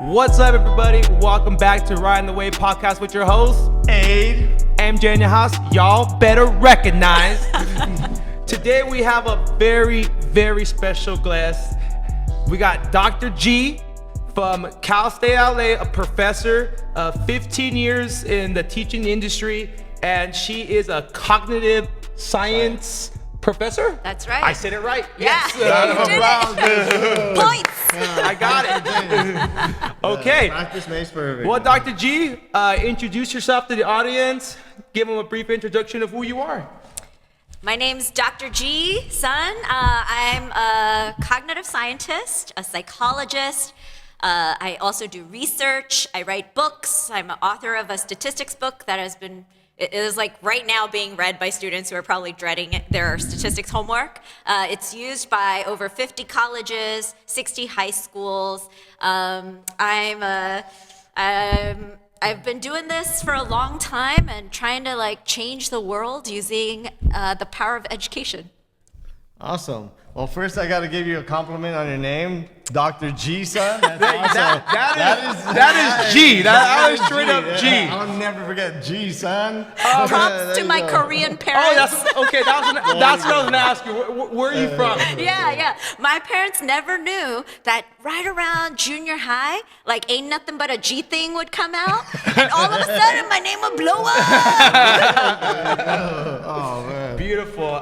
What's up, everybody? Welcome back to Riding the Wave podcast with your host, Aid. MJ in the house. Y'all better recognize. Today we have a very, very special guest. We got Dr. G from Cal State LA, a professor of 15 years in the teaching industry, and she is a cognitive science professor? That's right. I said it right. Yeah, Yes. Points. I got it. Okay. Practice makes perfect. Well, Dr. G, introduce yourself to the audience. Give them a brief introduction of who you are. My name's Dr. G. Sun. I'm a cognitive scientist, a psychologist. I also do research. I write books. I'm an author of a statistics book that it is like right now being read by students who are probably dreading their statistics homework. It's used by over 50 colleges, 60 high schools. I've been doing this for a long time and trying to change the world using the power of education. Awesome. Well, first I got to give you a compliment on your name, Dr. G. Son. That's awesome. That is G. That is straight up G. I'll never forget G. Son. Props to my Korean parents. Oh, that's okay. That's what I was going to ask you. Where are you from? Yeah. My parents never knew that right around junior high, ain't nothing but a G thing would come out, and all of a sudden my name would blow up. Oh man. Beautiful.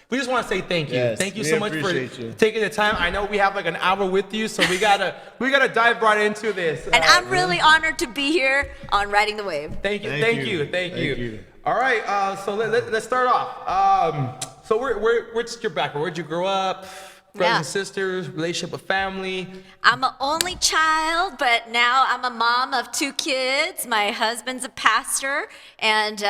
We just want to say thank you. Yes, thank you we so much for appreciate you. taking the time. I know we have an hour with you, so we gotta dive right into this. And I'm really honored to be here on Riding the Wave. Thank you. All right, so let's start off. So where's your background? Where'd you grow up? Brothers and sisters, relationship with family? I'm an only child, but now I'm a mom of 2 kids. My husband's a pastor, and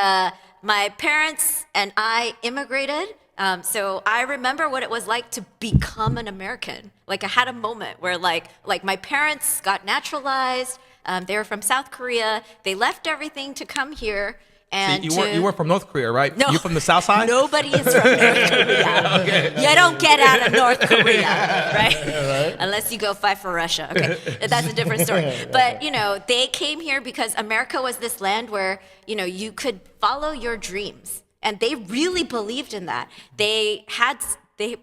my parents and I immigrated. So I remember what it was like to become an American. I had a moment where my parents got naturalized. They were from South Korea. They left everything to come here. And you weren't from North Korea, right? No, you're from the South Side? Nobody is from North Korea. Okay. You don't get out of North Korea, right? Unless you go fight for Russia. Okay, that's a different story. But, they came here because America was this land where, you could follow your dreams. And they really believed in that. They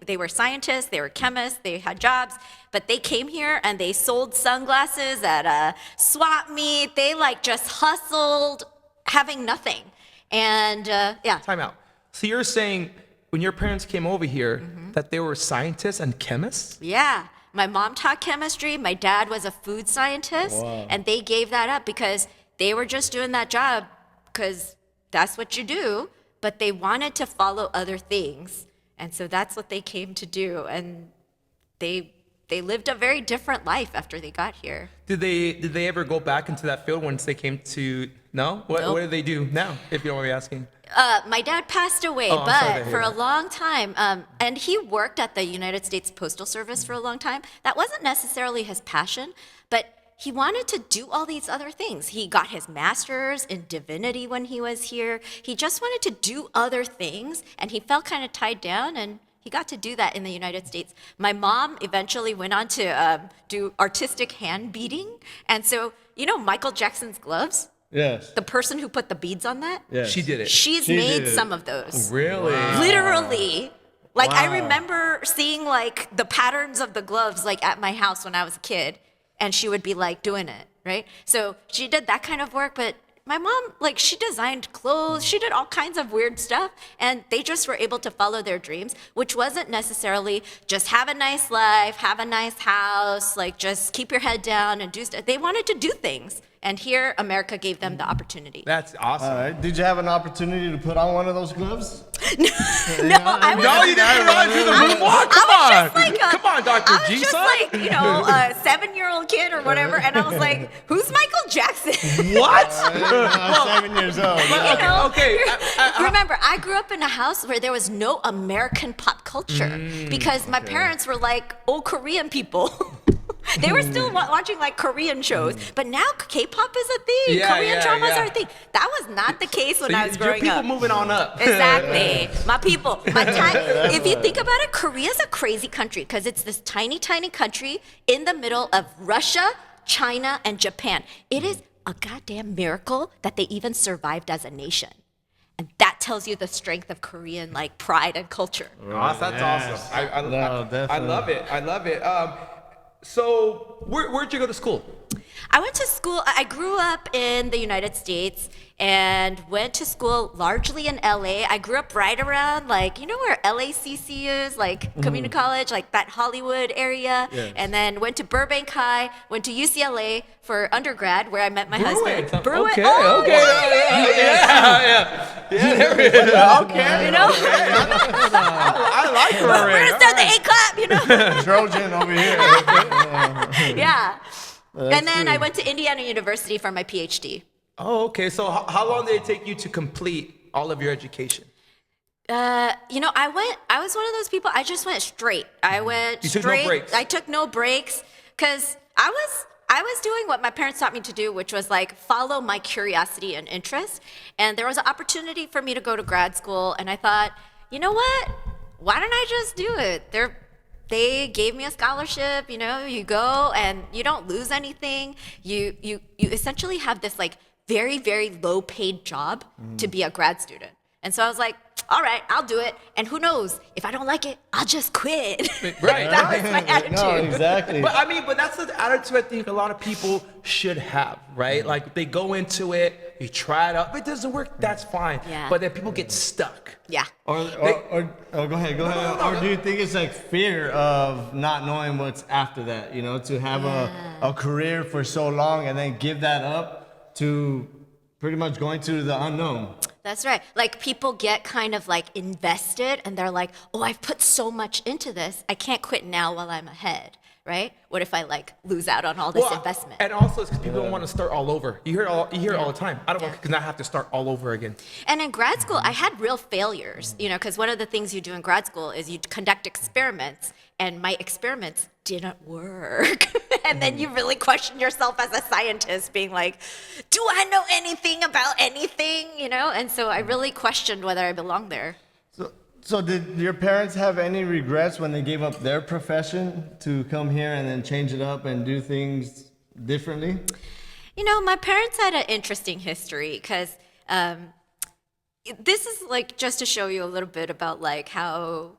were scientists, they were chemists, they had jobs, but they came here and they sold sunglasses at a swap meet. They just hustled, having nothing. And yeah. Time out. So you're saying when your parents came over here that they were scientists and chemists? Yeah. My mom taught chemistry. My dad was a food scientist. Wow. And they gave that up because they were just doing that job because that's what you do. But they wanted to follow other things. And so that's what they came to do. And they lived a very different life after they got here. Did they ever go back into that field once they came to, no? What do they do now, if you don't mind me asking? My dad passed away, but for a long time, and he worked at the United States Postal Service for a long time. That wasn't necessarily his passion, but he wanted to do all these other things. He got his master's in divinity when he was here. He just wanted to do other things, and he felt kind of tied down, and he got to do that in the United States. My mom eventually went on to do artistic hand beading, and so, Michael Jackson's gloves? Yes. The person who put the beads on that? Yes. She did it. She's She made did it. some of those. Really? Wow. Literally. I Wow. remember seeing the patterns of the gloves at my house when I was a kid, and she would be doing it, right? So she did that kind of work, but my mom, she designed clothes, she did all kinds of weird stuff, and they just were able to follow their dreams, which wasn't necessarily just have a nice life, have a nice house, just keep your head down and do stuff. They wanted to do things. And here, America gave them the opportunity. That's awesome. All right. Did you have an opportunity to put on one of those gloves? No, I was. No, you didn't run through the moonwalk? Come on, Dr. I was G, just son. a 7-year-old kid or whatever, and I was like, "Who's Michael Jackson?" What? 7 years old. Okay. Remember, I grew up in a house where there was no American pop culture because my parents were old Korean people. They were still watching Korean shows, but now K-pop is a thing. Yeah, Korean yeah, dramas yeah. are a thing. That was not the case when I was Your growing people up. moving on up. Exactly. My people. My time. If you think about it, Korea's a crazy country because it's this tiny, tiny country in the middle of Russia, China, and Japan. It is a goddamn miracle that they even survived as a nation. And that tells you the strength of Korean like pride and culture. That's awesome. I definitely. love it. I love it. So where'd you go to school? I went to school, I grew up in the United States and went to school largely in LA. I grew up right around, like, you know where LACC is, like community college, like that Hollywood area. Yes. And then went to Burbank High, went to UCLA for undergrad where I met my husband. Okay. Oh, Okay. Yeah. There it is. Okay. You know? I like her. We're going to start the A clap, you know? Trojan over here. Yeah. That's And then cool. I went to Indiana University for my PhD. Oh, okay. So how long did it take you to complete all of your education? You know, I was one of those people, I just went straight. I went You straight. took no breaks? I took no breaks because I was doing what my parents taught me to do, which was like follow my curiosity and interest. And there was an opportunity for me to go to grad school. And I thought, you know what? Why don't I just do it? They gave me a scholarship, you know, you go and you don't lose anything. You essentially have this like very, very low paid job to be a grad student. And so I was like, all right, I'll do it. And who knows, if I don't like it, I'll just quit. Right. That was my attitude. No, exactly. But that's the attitude I think a lot of people should have, right? Like they go into it, you try it out, if it doesn't work, that's fine. Yeah. But then people get stuck. Yeah. Or go ahead. Or do you think it's like fear of not knowing what's after that? You know, to have a career for so long and then give that up to pretty much going to the unknown. That's right. Like people get kind of like invested and they're like, oh, I've put so much into this. I can't quit now while I'm ahead, right? What if I like lose out on all this investment? And also, it's because people don't want to start all over. You hear it all the time. I don't want to have to start all over again. And in grad school, I had real failures, you know, because one of the things you do in grad school is you conduct experiments, and my experiments didn't work. And then you really question yourself as a scientist, being like, do I know anything about anything, you know? And so I really questioned whether I belonged there. So did your parents have any regrets when they gave up their profession to come here and then change it up and do things differently? You know, my parents had an interesting history because this is like just to show you a little bit about like how,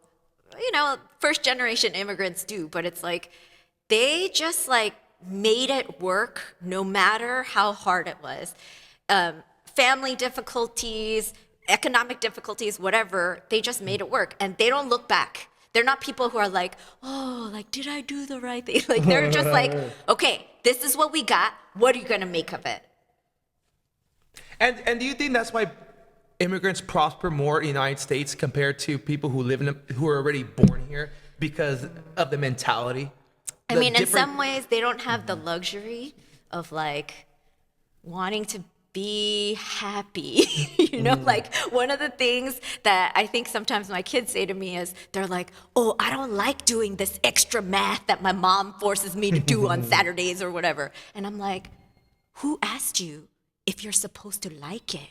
you know, first generation immigrants do, but it's like they just like made it work no matter how hard it was. Family difficulties, economic difficulties, whatever, they just made it work and they don't look back. They're not people who are like, oh, like, did I do the right thing? Like, they're just like, okay, this is what we got. What are you going to make of it? And do you think that's why immigrants prosper more in the United States compared to people who who are already born here because of the mentality? I mean, in some ways, they don't have the luxury of like wanting to be happy. You know, like one of the things that I think sometimes my kids say to me is they're like, oh, I don't like doing this extra math that my mom forces me to do on Saturdays or whatever. And I'm like, who asked you if you're supposed to like it?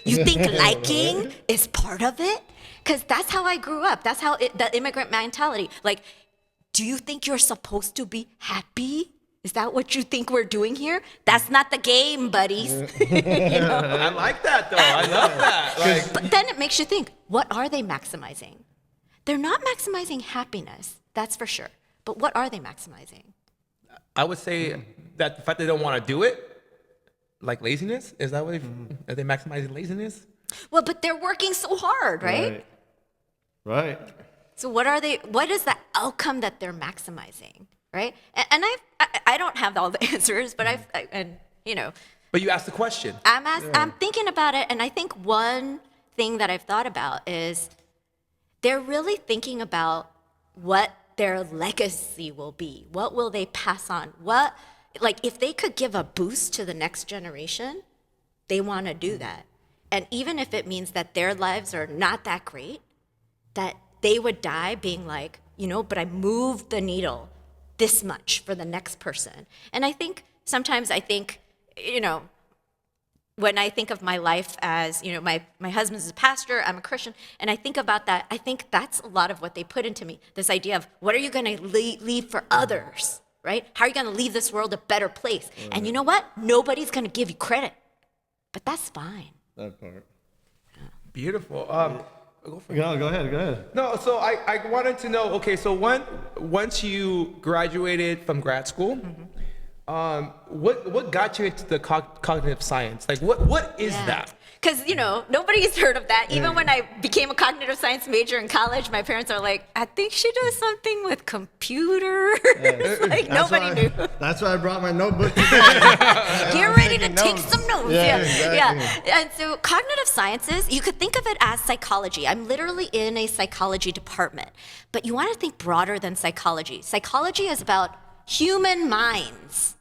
You think liking is part of it? Because that's how I grew up. That's how the immigrant mentality. Like, do you think you're supposed to be happy? Is that what you think we're doing here? That's not the game, buddies. You know? I like that, though. I love that. Like, But then it makes you think, what are they maximizing? They're not maximizing happiness, that's for sure. But what are they maximizing? I would say that the fact they don't want to do it, like laziness, is that what are they maximizing laziness? Well, but they're working so hard, right? Right. So what is the outcome that they're maximizing, right? And I don't have all the answers, but you know. But you asked the question. I'm thinking about it, and I think one thing that I've thought about is they're really thinking about what their legacy will be. What will they pass on? Like if they could give a boost to the next generation, they want to do that. And even if it means that their lives are not that great, that they would die being like, you know, but I moved the needle this much for the next person. And I think sometimes you know, when I think of my life as, my husband's a pastor, I'm a Christian, and I think about that, I think that's a lot of what they put into me. This idea of what are you going to leave for others, right? How are you going to leave this world a better place? Right. And you know what? Nobody's going to give you credit, but that's fine. That part. Beautiful. Go ahead. No, so I wanted to know, okay, so once you graduated from grad school, what got you into the cognitive science? Like, what is that? Because, nobody's heard of that. Even when I became a cognitive science major in college, my parents are like, I think she does something with computers. Like, nobody knew. That's why I brought my notebook today. Get ready to take some notes. Exactly. Yeah. And so cognitive sciences, you could think of it as psychology. I'm literally in a psychology department. But you want to think broader than psychology. Psychology is about human minds.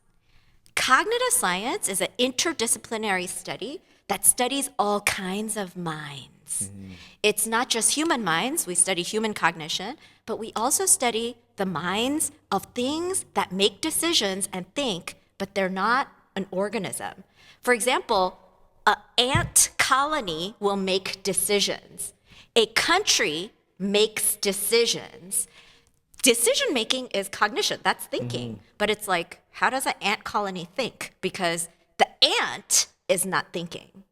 Cognitive science is an interdisciplinary study that studies all kinds of minds. It's not just human minds, we study human cognition, but we also study the minds of things that make decisions and think, but they're not an organism. For example, an ant colony will make decisions. A country makes decisions. Decision making is cognition, that's thinking. But it's like, how does an ant colony think? Because the ant is not thinking.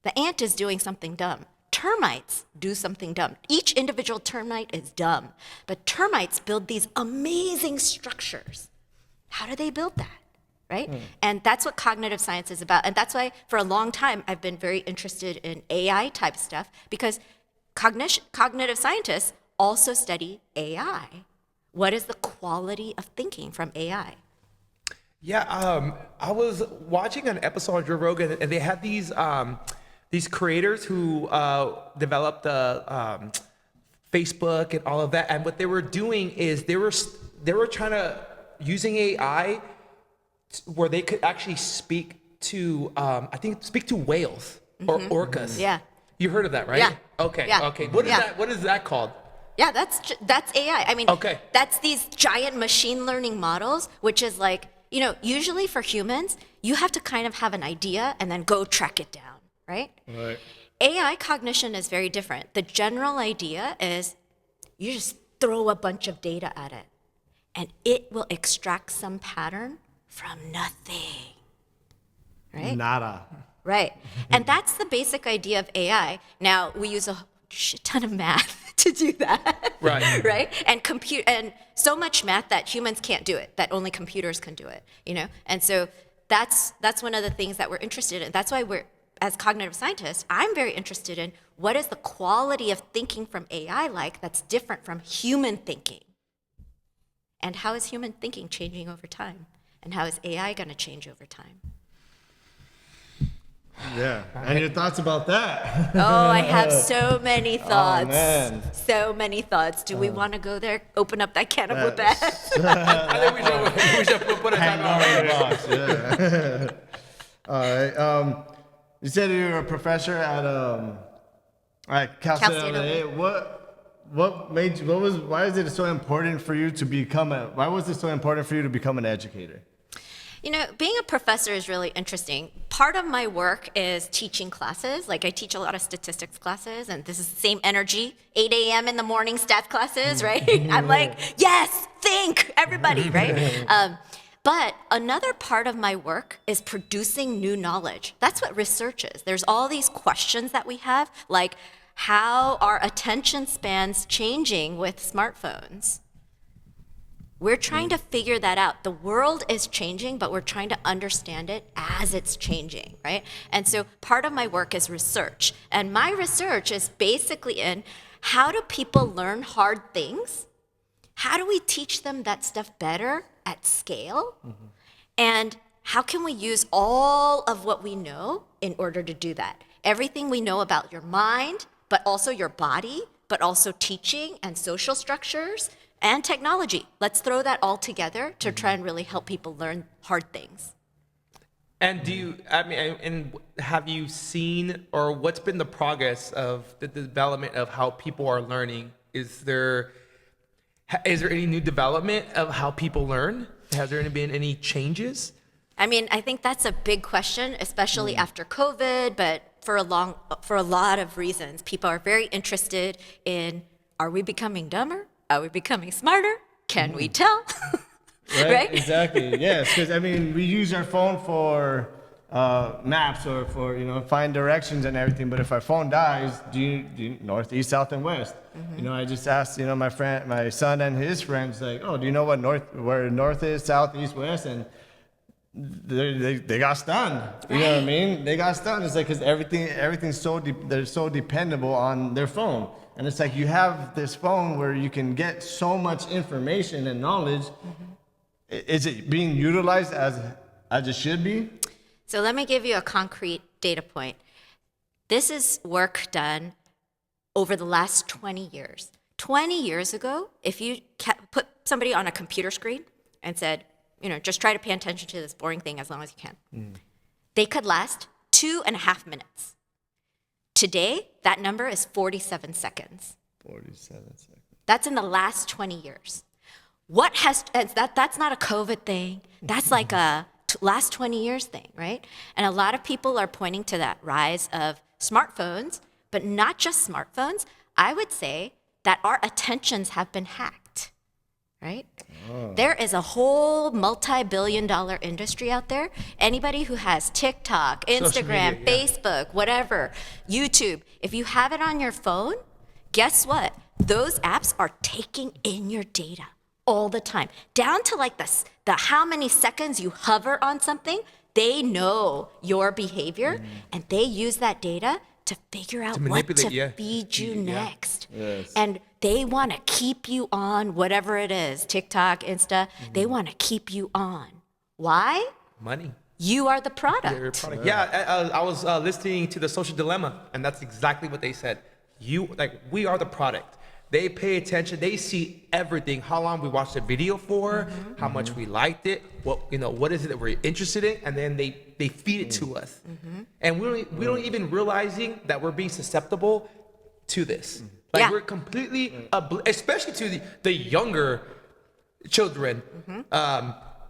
The ant is doing something dumb. Termites do something dumb. Each individual termite is dumb, but termites build these amazing structures. How do they build that, right? And that's what cognitive science is about. And that's why for a long time I've been very interested in AI type stuff, because cognitive scientists also study AI. What is the quality of thinking from AI? Yeah, I was watching an episode of Joe Rogan, and they had these creators who developed the Facebook and all of that. And what they were doing is they were trying to using AI where they could actually speak to speak to whales or orcas. Yeah. You heard of that, right? Yeah. Okay. Yeah. Okay. What is that? What is that called? Yeah, that's AI. I mean, that's these giant machine learning models, which is like, usually for humans, you have to kind of have an idea and then go track it down, right? Right. AI cognition is very different. The general idea is you just throw a bunch of data at it, and it will extract some pattern from nothing, right? Nada. Right. And that's the basic idea of AI. Now, we use a shit ton of math to do that. Right. Right? And so much math that humans can't do it, that only computers can do it, And so that's one of the things that we're interested in. That's why as cognitive scientists, I'm very interested in what is the quality of thinking from AI like that's different from human thinking? And how is human thinking changing over time? And how is AI going to change over time? Yeah. And your thoughts about that? Oh, I have so many thoughts. Oh, man. So many thoughts. Do we want to go there? Open up that can of whoop ass? I think we should put a time out. Yeah. All right. You said you were a professor at Cal State LA. Why is it so important for you to why was it so important for you to become an educator? Being a professor is really interesting. Part of my work is teaching classes. Like I teach a lot of statistics classes, and this is the same energy, 8 a.m. in the morning stats classes, right? I'm like, yes, think, everybody, right? But another part of my work is producing new knowledge. That's what research is. There's all these questions that we have, like how are attention spans changing with smartphones? We're trying to figure that out. The world is changing, but we're trying to understand it as it's changing, right? And so part of my work is research. And my research is basically in how do people learn hard things? How do we teach them that stuff better at scale? And how can we use all of what we know in order to do that? Everything we know about your mind, but also your body, but also teaching and social structures, and technology. Let's throw that all together to try and really help people learn hard things. And have you seen, or what's been the progress of the development of how people are learning? Is there any new development of how people learn? Has there been any changes? I mean, I think that's a big question, especially after COVID, but for a lot of reasons. People are very interested in, are we becoming dumber? Are we becoming smarter? Can we tell? Right? Exactly. Yes, because I mean, we use our phone for maps or for find directions and everything. But if our phone dies, do you north, east, south, and west? I just asked my son and his friends like, oh, do you know where north is, south, east, west? And they got stunned. You know what I mean? They got stunned. It's like because everything's they're so dependable on their phone. And it's like you have this phone where you can get so much information and knowledge. Is it being utilized as it should be? So let me give you a concrete data point. This is work done over the last 20 years. 20 years ago, if you put somebody on a computer screen and said, just try to pay attention to this boring thing as long as you can, they could last 2.5 minutes. Today, that number is 47 seconds. 47 seconds. That's in the last 20 years. That's not a COVID thing. That's like a last 20 years thing, right? And a lot of people are pointing to that rise of smartphones, but not just smartphones. I would say that our attentions have been hacked, right? Oh. There is a whole multi-billion-dollar industry out there. Anybody who has TikTok, Instagram, media, Facebook, whatever, YouTube, if you have it on your phone, guess what? Those apps are taking in your data all the time, down to like the how many seconds you hover on something. They know your behavior, and they use that data to figure out what to feed you next. Yes. And they want to keep you on whatever it is, TikTok, Insta. They want to keep you on. Why? Money. You are the product. Yeah, I was listening to The Social Dilemma, and that's exactly what they said. We are the product. They pay attention. They see everything. How long we watched the video for, how much we liked it, what is it that we're interested in, and then they feed it to us. And we don't even realizing that we're being susceptible to this. We're completely, especially to the younger children.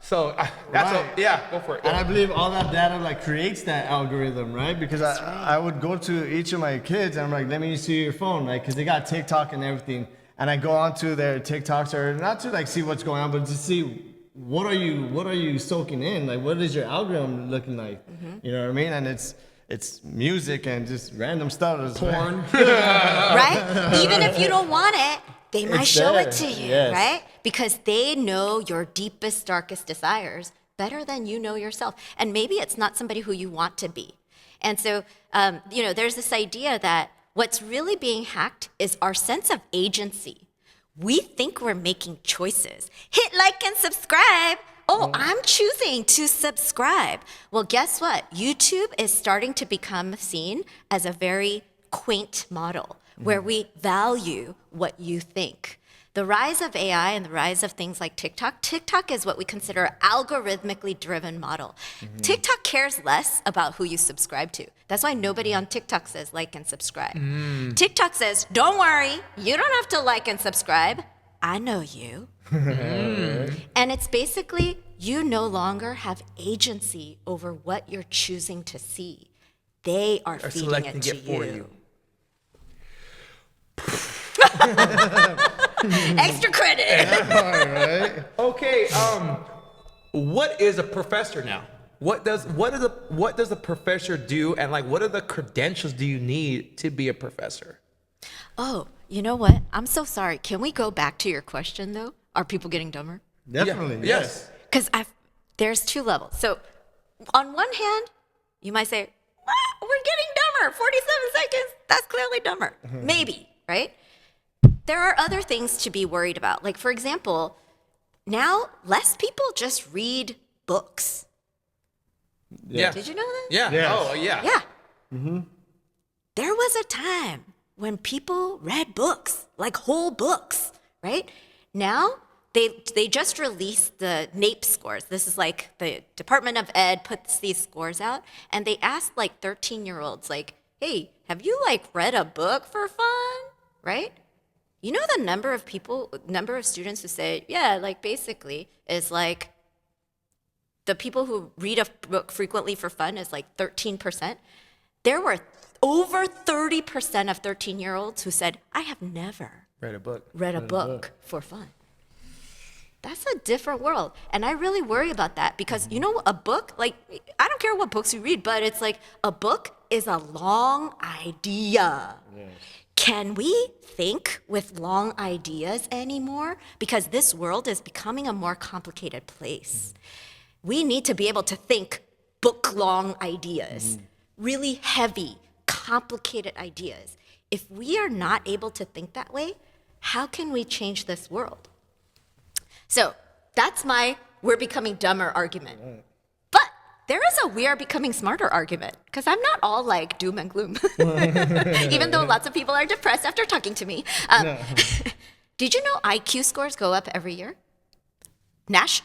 So go for it. And I believe all that data creates that algorithm, right? Because I would go to each of my kids and I'm like, let me see your phone, right? Because they got TikTok and everything. And I go onto their TikToks, or not to see what's going on, but to see what are you soaking in? What is your algorithm looking like? You know what I mean? And it's music and just random stuff. Porn. Right? Even if you don't want it, they might show it to you, right? Because they know your deepest, darkest desires better than you know yourself. And maybe it's not somebody who you want to be. And so, there's this idea that what's really being hacked is our sense of agency. We think we're making choices. Hit like and subscribe. Oh, I'm choosing to subscribe. Well, guess what? YouTube is starting to become seen as a very quaint model where we value what you think. The rise of AI and the rise of things like TikTok is what we consider an algorithmically driven model. TikTok cares less about who you subscribe to. That's why nobody on TikTok says like and subscribe. TikTok says, don't worry, you don't have to like and subscribe. I know you. And it's basically, you no longer have agency over what you're choosing to see. They are feeding it to you. Extra credit. All right. Okay. What is a professor now? What does a professor do, and what are the credentials do you need to be a professor? Oh, you know what? I'm so sorry. Can we go back to your question though? Are people getting dumber? Definitely. Yes. Because there's two levels. So on one hand, you might say, we're getting dumber. 47 seconds. That's clearly dumber. Maybe, right? There are other things to be worried about. Like, for example, now less people just read books. Yeah. Did you know that? Yeah. Yes. Oh, yeah. Yeah. There was a time when people read books, like whole books, right? Now, they just released the NAEP scores. This is like the Department of Ed puts these scores out, and they asked 13-year-olds, hey, have you read a book for fun, right? You know the number of students who say, yeah, basically is the people who read a book frequently for fun is like 13%. There were over 30% of 13-year-olds who said, I have never Read a book. read a book for fun. That's a different world. And I really worry about that because, you know, a book, like, I don't care what books you read, but it's like a book is a long idea. Yes. Can we think with long ideas anymore? Because this world is becoming a more complicated place. We need to be able to think book-long ideas, really heavy, complicated ideas. If we are not able to think that way, how can we change this world? So that's my we're becoming dumber argument. Right. But there is a we are becoming smarter argument, because I'm not all like doom and gloom, even though lots of people are depressed after talking to me. No. Did you know IQ scores go up every year? Not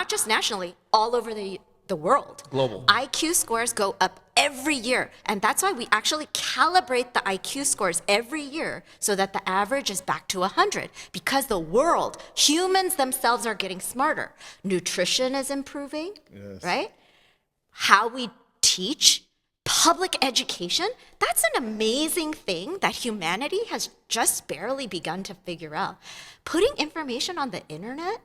just nationally, all over the world. Global. IQ scores go up every year. And that's why we actually calibrate the IQ scores every year so that the average is back to 100. Because the world, humans themselves are getting smarter. Nutrition is improving, yes. Right? How we teach, public education, that's an amazing thing that humanity has just barely begun to figure out. Putting information on the internet,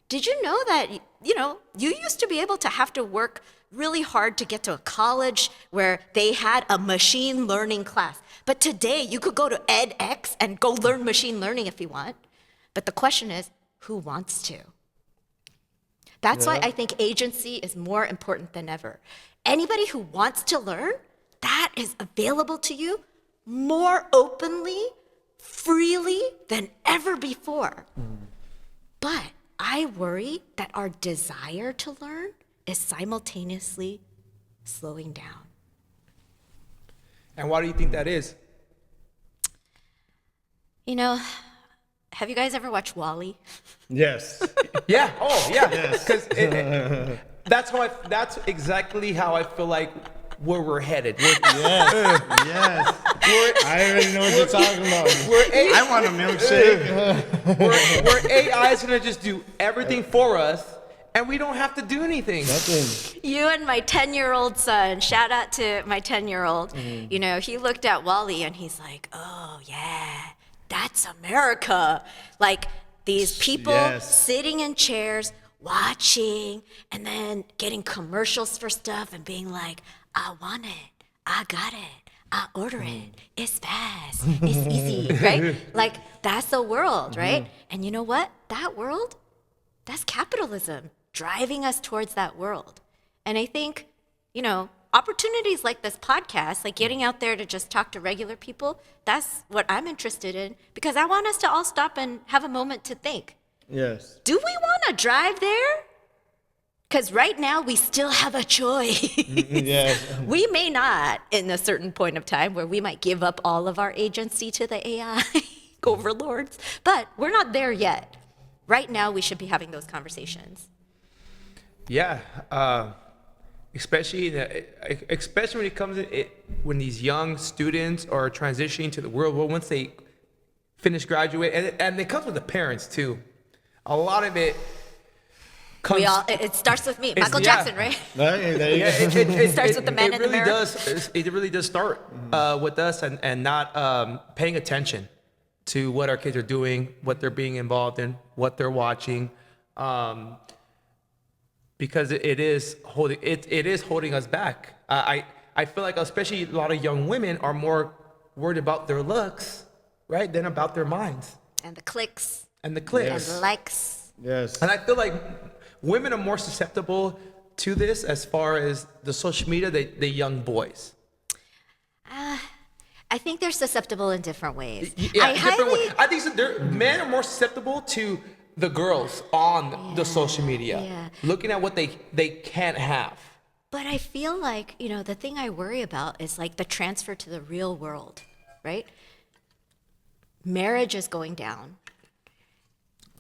did you know that, you know, you used to be able to have to work really hard to get to a college where they had a machine learning class. But today you could go to edX and go learn machine learning if you want. But the question is, who wants to? That's why I think agency is more important than ever. Anybody who wants to learn, that is available to you more openly, freely than ever before. But I worry that our desire to learn is simultaneously slowing down. And why do you think that is? You know, have you guys ever watched WALL-E? Yes. Yeah. Oh, yeah. Yes. Because that's exactly how I feel like where we're headed. Yes. Yes. I already know what you're talking about. I want a milkshake. Where AI is gonna just do everything for us, and we don't have to do anything. Nothing. You and my 10-year-old son, shout out to my 10-year-old, you know, he looked at WALL-E and he's like, oh yeah, that's America. Like these people sitting in chairs, watching, and then getting commercials for stuff and being like, I want it, I got it, I order it, it's fast, it's easy, right? Like that's the world, right? And you know what? That world, that's capitalism driving us towards that world. And I think, you know, opportunities like this podcast, like getting out there to just talk to regular people, that's what I'm interested in, because I want us to all stop and have a moment to think. Yes. Do we want to drive there? Because right now we still have a choice. Yes. We may not in a certain point of time where we might give up all of our agency to the AI overlords, but we're not there yet. Right now we should be having those conversations. Yeah. Especially when it comes to when these young students are transitioning to the world, well, once they finish graduate, and it comes with the parents too. A lot of it comes. It starts with me, Michael Jackson, right? There you go. It starts with the man in the mirror. It really does start with us and not paying attention to what our kids are doing, what they're being involved in, what they're watching. Because it is holding us back. I feel like especially a lot of young women are more worried about their looks, right, than about their minds. And the clicks. And the clicks. And the likes. Yes. And I feel like women are more susceptible to this as far as the social media than the young boys. I think they're susceptible in different ways. Yeah, I think men are more susceptible to the girls on the social media, looking at what they can't have. But I feel like, you know, the thing I worry about is like the transfer to the real world, right? Marriage is going down.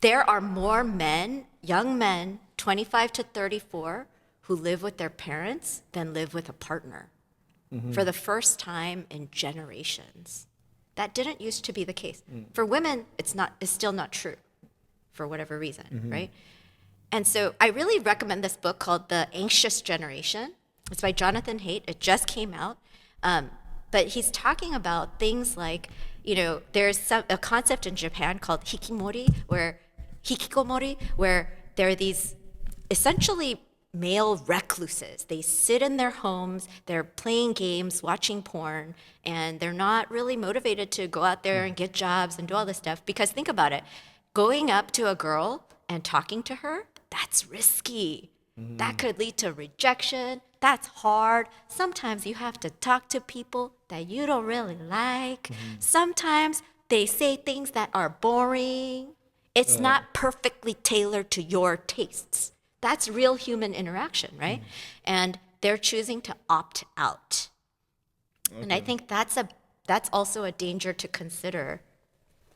There are more men, young men, 25 to 34, who live with their parents than live with a partner for the first time in generations. That didn't used to be the case. For women, it's still not true, for whatever reason, right? And so I really recommend this book called The Anxious Generation. It's by Jonathan Haidt. It just came out. But he's talking about things like, there's a concept in Japan called hikikomori, where there are these essentially male recluses. They sit in their homes, they're playing games, watching porn, and they're not really motivated to go out there and get jobs and do all this stuff. Because think about it, going up to a girl and talking to her, that's risky. That could lead to rejection. That's hard. Sometimes you have to talk to people that you don't really like. Sometimes they say things that are boring. It's not perfectly tailored to your tastes. That's real human interaction, right? And they're choosing to opt out. And I think that's also a danger to consider.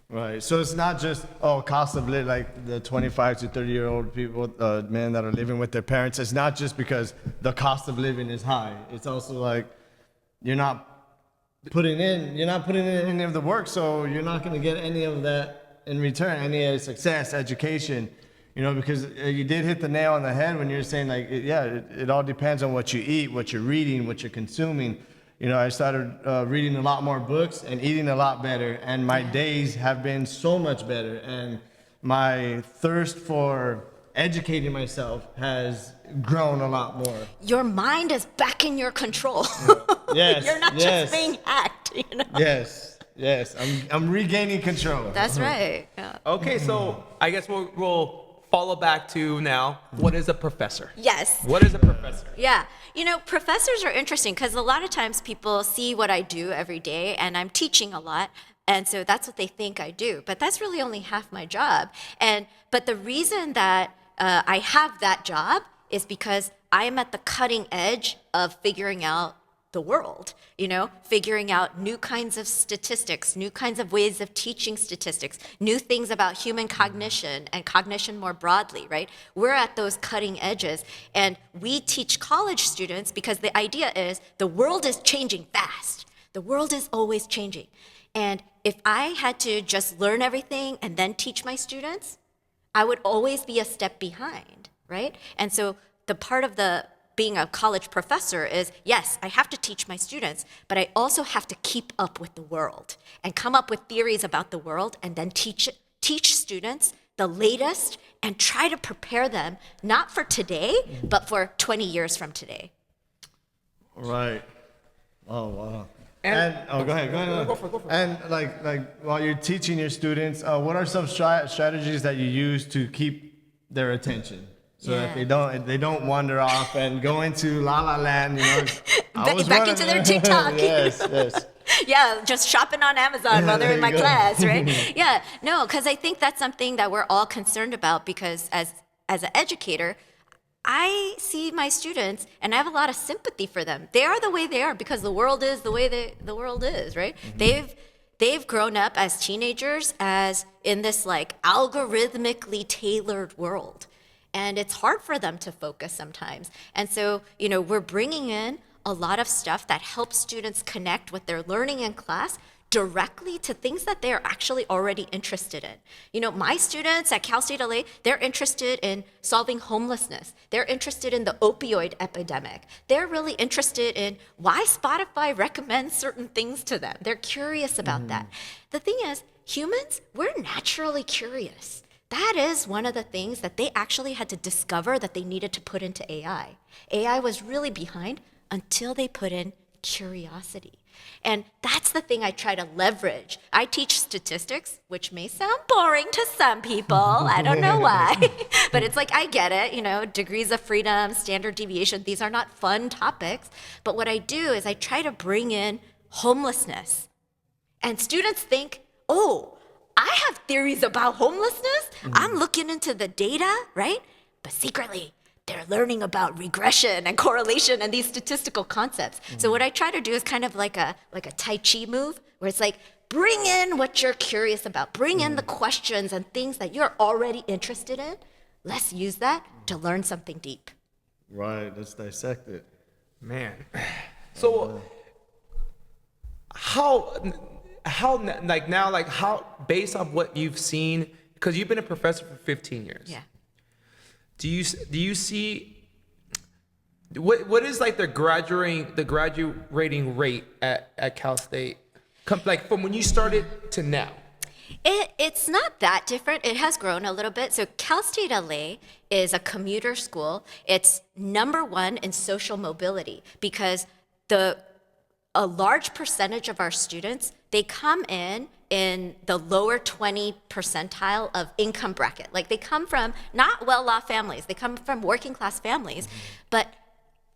Right. So it's not just, cost of living, like the 25 to 30-year-old people, men that are living with their parents. It's not just because the cost of living is high. It's also like you're not putting in any of the work, so you're not going to get any of that in return, any success, education. Because you did hit the nail on the head when you're saying, like, it all depends on what you eat, what you're reading, what you're consuming. I started reading a lot more books and eating a lot better, and my days have been so much better. And my thirst for educating myself has grown a lot more. Your mind is back in your control. Yes. You're not just being hacked. Yes. I'm regaining control. That's right. Yeah. Okay, so I guess we'll follow back to now, what is a professor? Yes. What is a professor? Yeah. Professors are interesting because a lot of times people see what I do every day, and I'm teaching a lot. And so that's what they think I do. But that's really only half my job. But the reason that I have that job is because I am at the cutting edge of figuring out the world, figuring out new kinds of statistics, new kinds of ways of teaching statistics, new things about human cognition and cognition more broadly, right? We're at those cutting edges, and we teach college students because the idea is the world is changing fast. The world is always changing. And if I had to just learn everything and then teach my students, I would always be a step behind, right? And so the part of being a college professor is, yes, I have to teach my students, but I also have to keep up with the world and come up with theories about the world and then teach students the latest and try to prepare them not for today, but for 20 years from today. Right. Oh, wow. Go ahead. Go for it. And like while you're teaching your students, what are some strategies that you use to keep their attention? So that they don't wander off and go into La La Land, Back into their TikTok. Yes. Yeah, just shopping on Amazon while they're in my class, right? Yeah, no, because I think that's something that we're all concerned about, because as an educator, I see my students and I have a lot of sympathy for them. They are the way they are because the world is the way the world is, right? They've grown up as teenagers as in this like algorithmically tailored world. And it's hard for them to focus sometimes. And so, we're bringing in a lot of stuff that helps students connect what they're learning in class directly to things that they're actually already interested in. My students at Cal State LA, they're interested in solving homelessness. They're interested in the opioid epidemic. They're really interested in why Spotify recommends certain things to them. They're curious about that. The thing is, humans, we're naturally curious. That is one of the things that they actually had to discover that they needed to put into AI. AI was really behind until they put in curiosity. And that's the thing I try to leverage. I teach statistics, which may sound boring to some people. I don't know why. But it's like, I get it, degrees of freedom, standard deviation. These are not fun topics. But what I do is I try to bring in homelessness. And students think, I have theories about homelessness. I'm looking into the data, right? But secretly, they're learning about regression and correlation and these statistical concepts. So what I try to do is kind of like a Tai Chi move, where it's like, bring in what you're curious about. Bring in the questions and things that you're already interested in. Let's use that to learn something deep. Right, let's dissect it. Man. So how based on what you've seen, because you've been a professor for 15 years. Yeah. Do you see what is like the graduating rate at Cal State? Like from when you started to now? It's not that different. It has grown a little bit. So Cal State LA is a commuter school. It's #1 in social mobility because a large percentage of our students, they come in the lower 20 percentile of income bracket. Like they come from not well-off families. They come from working class families. But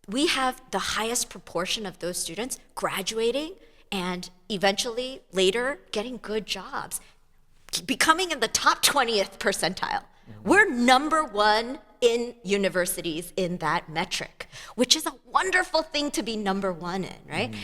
we have the highest proportion of those students graduating and eventually later getting good jobs, becoming in the top 20th percentile. We're #1 in universities in that metric, which is a wonderful thing to be #1 in, right?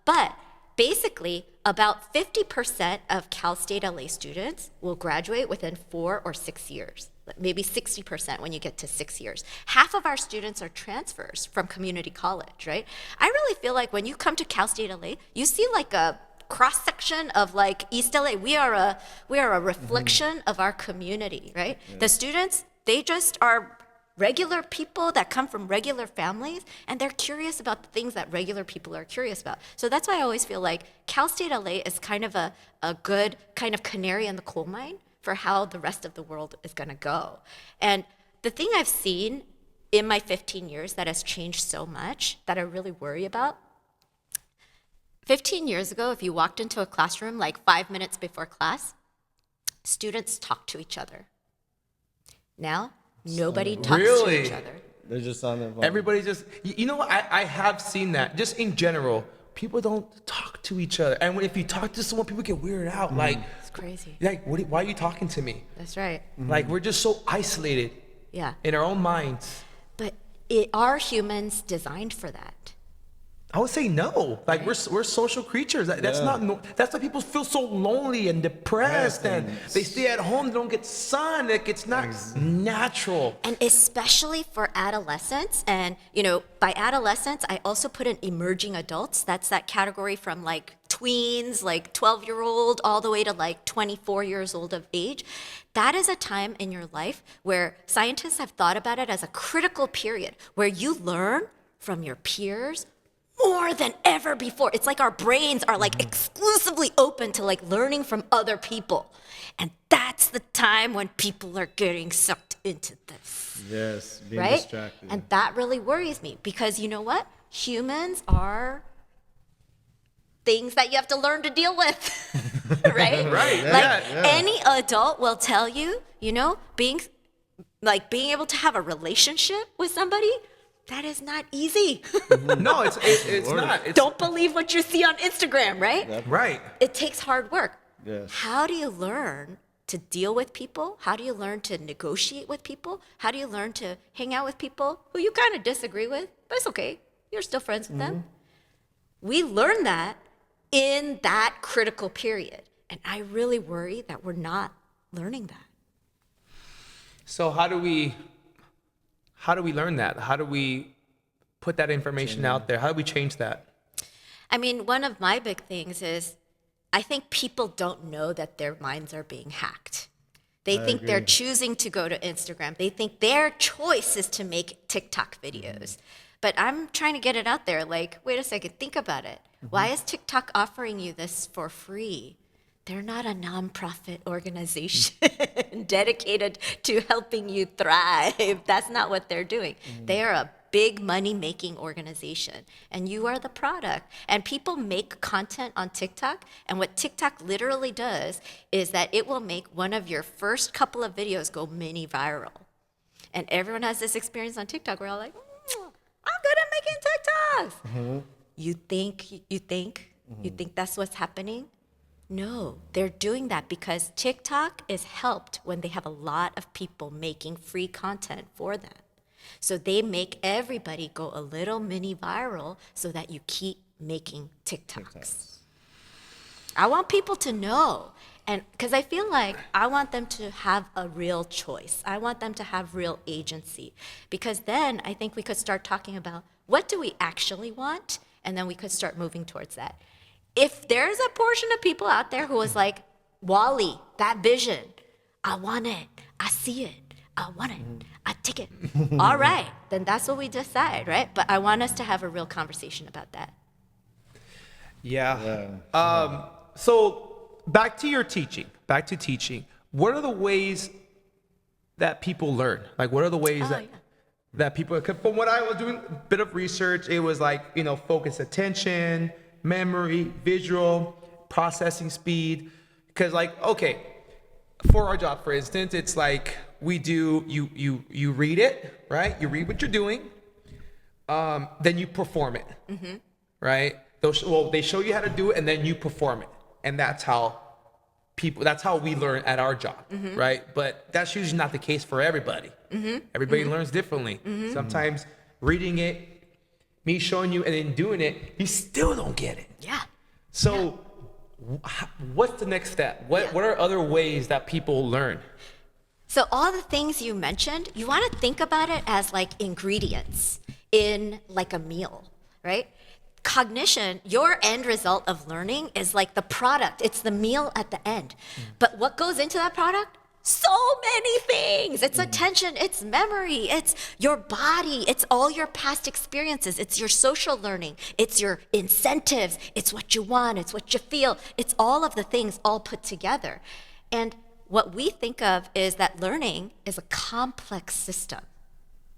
But basically, about 50% of Cal State LA students will graduate within 4 or 6 years, maybe 60% when you get to 6 years. Half of our students are transfers from community college, right? I really feel like when you come to Cal State LA, you see like a cross section of like East LA. We are a reflection of our community, right? Yeah. The students, they just are regular people that come from regular families, and they're curious about the things that regular people are curious about. So that's why I always feel like Cal State LA is kind of a good kind of canary in the coal mine for how the rest of the world is going to go. And the thing I've seen in my 15 years that has changed so much that I really worry about, 15 years ago, if you walked into a classroom like 5 minutes before class, students talked to each other. Now, nobody talks to each other. They're just on their phone. Everybody just, you know what? I have seen that. Just in general, people don't talk to each other. And if you talk to someone, people get weirded out. Like, it's crazy. Like, why are you talking to me? That's right. Like, we're just so isolated. Yeah. In our own minds. But are humans designed for that? I would say no. Like we're social creatures. That's that's why people feel so lonely and depressed, and they stay at home. They don't get sun. Like it's not natural. And especially for adolescents, and by adolescents, I also put in emerging adults. That's that category from like tweens, like 12-year-old, all the way to like 24 years old of age. That is a time in your life where scientists have thought about it as a critical period where you learn from your peers more than ever before. It's like our brains are like exclusively open to like learning from other people. And that's the time when people are getting sucked into this. Yes, being right? distracted. And that really worries me because you know what? Humans are things that you have to learn to deal with. Right? Right. Like any adult will tell you, being able to have a relationship with somebody, that is not easy. No, it's not. Don't believe what you see on Instagram, right? Right. It takes hard work. Yes. How do you learn to deal with people? How do you learn to negotiate with people? How do you learn to hang out with people who you kind of disagree with, but it's okay. You're still friends with them. We learn that in that critical period. And I really worry that we're not learning that. So how do we learn that? How do we put that information out there? How do we change that? I mean, one of my big things is I think people don't know that their minds are being hacked. They think they're choosing to go to Instagram. They think their choice is to make TikTok videos. But I'm trying to get it out there. Like, wait a second, think about it. Why is TikTok offering you this for free? They're not a nonprofit organization dedicated to helping you thrive. That's not what they're doing. They are a big money-making organization, and you are the product. And people make content on TikTok, and what TikTok literally does is that it will make one of your first couple of videos go mini viral. And everyone has this experience on TikTok where I'm like, I'm good at making TikToks. You think that's what's happening? No, they're doing that because TikTok is helped when they have a lot of people making free content for them. So they make everybody go a little mini viral so that you keep making TikToks. I want people to know, and because I feel like I want them to have a real choice. I want them to have real agency, because then I think we could start talking about what do we actually want, and then we could start moving towards that. If there's a portion of people out there who is like, Wally, that vision, I want it, I see it, I want it, a ticket. All right, then that's what we decide, right? But I want us to have a real conversation about that. Yeah. So back to teaching. What are the ways that people learn? Like, what are the ways that people, from what I was doing a bit of research, it was like, focus attention, memory, visual, processing speed. Because like, okay, for our job, for instance, it's like we do, you read it, right? You read what you're doing, then you perform it, right? They show you how to do it, and then you perform it. And that's how we learn at our job, right? But that's usually not the case for everybody. Everybody learns differently. Sometimes reading it, me showing you, and then doing it, you still don't get it. Yeah. So what's the next step? What are other ways that people learn? So all the things you mentioned, you want to think about it as like ingredients in like a meal, right? Cognition, your end result of learning is like the product. It's the meal at the end. But what goes into that product? So many things. It's attention, it's memory, it's your body, it's all your past experiences, it's your social learning, it's your incentives, it's what you want, it's what you feel, it's all of the things all put together. And what we think of is that learning is a complex system,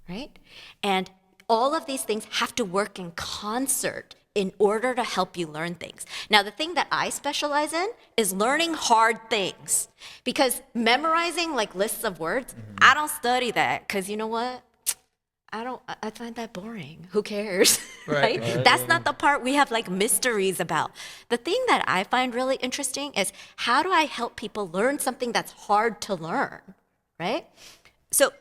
right? And all of these things have to work in concert in order to help you learn things. Now, the thing that I specialize in is learning hard things. Because memorizing like lists of words, I don't study that, because you know what? I find that boring. Who cares? Right? That's not the part we have like mysteries about. The thing that I find really interesting is, how do I help people learn something that's hard to learn, right? So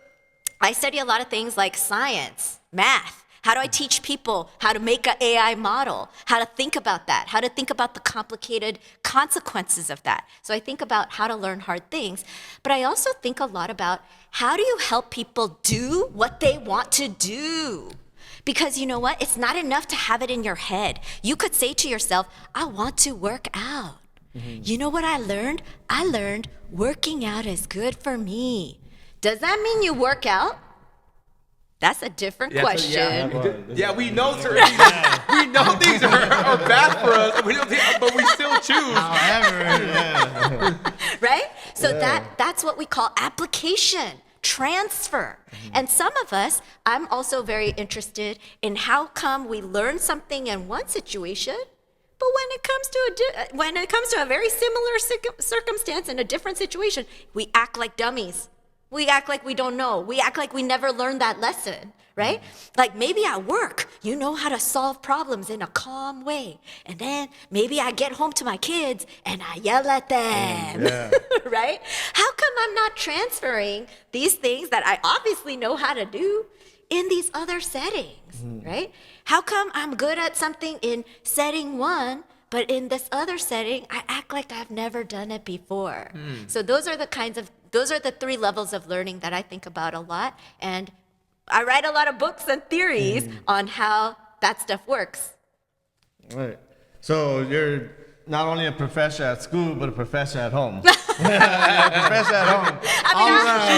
I study a lot of things like science, math. How do I teach people how to make an AI model? How to think about that? How to think about the complicated consequences of that? So I think about how to learn hard things, but I also think a lot about how do you help people do what they want to do? Because you know what? It's not enough to have it in your head. You could say to yourself, I want to work out. You know what I learned? I learned working out is good for me. Does that mean you work out? That's a different question. We know certain we know things are bad for us, but we still choose. However, Right? So that's what we call application, transfer. And some of us, I'm also very interested in how come we learn something in one situation, but when it comes to a very similar circumstance in a different situation, we act like dummies. We act like we don't know. We act like we never learned that lesson, right? Like maybe at work, you know how to solve problems in a calm way. And then maybe I get home to my kids and I yell at them, right? How come I'm not transferring these things that I obviously know how to do in these other settings, right? How come I'm good at something in setting one, but in this other setting, I act like I've never done it before? So those are the 3 levels of learning that I think about a lot. And I write a lot of books and theories on how that stuff works. right. So you're not only a professor at school, but a professor at home. You're a professor at home.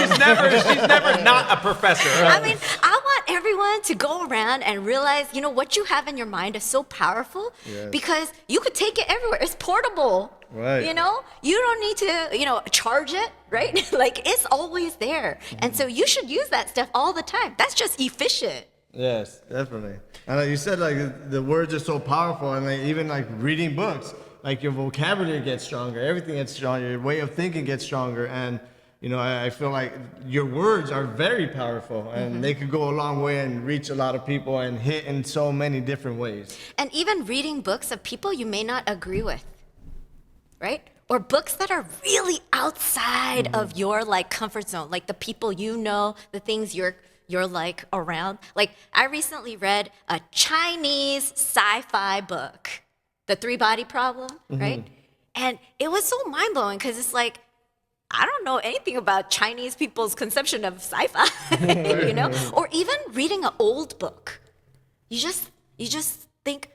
She's never not a professor. I mean, I want everyone to go around and realize, what you have in your mind is so powerful because you could take it everywhere. It's portable. Right. You don't need to, charge it, right? Like it's always there. And so you should use that stuff all the time. That's just efficient. Yes, definitely. And like you said, like the words are so powerful, and like even like reading books, like your vocabulary gets stronger, everything gets stronger, your way of thinking gets stronger, and I feel like your words are very powerful, and they could go a long way and reach a lot of people and hit in so many different ways. And even reading books of people you may not agree with, right? Or books that are really outside of your like comfort zone, like the people the things you're like around. Like I recently read a Chinese sci-fi book, The 3-Body Problem, right? And it was so mind-blowing because it's like, I don't know anything about Chinese people's conception of sci-fi, Or even reading an old book. You just think,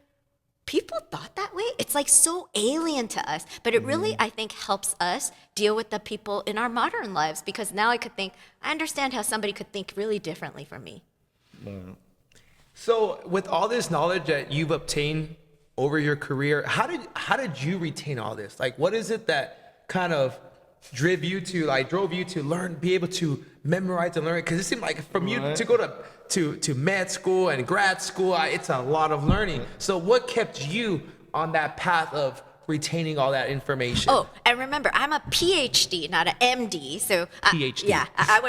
people thought that way? It's it's like so alien to us. But it really, I think, helps us deal with the people in our modern lives, because now I understand how somebody could think really differently from me. So with all this knowledge that you've obtained over your career, how did you retain all this? Like, what is it that kind of drove you to learn, be able to memorize and learn? Because it seemed like from you to go to med school and grad school, it's a lot of learning. So what kept you on that path of retaining all that information? Oh, and remember, I'm a PhD, not an MD. So PhD. I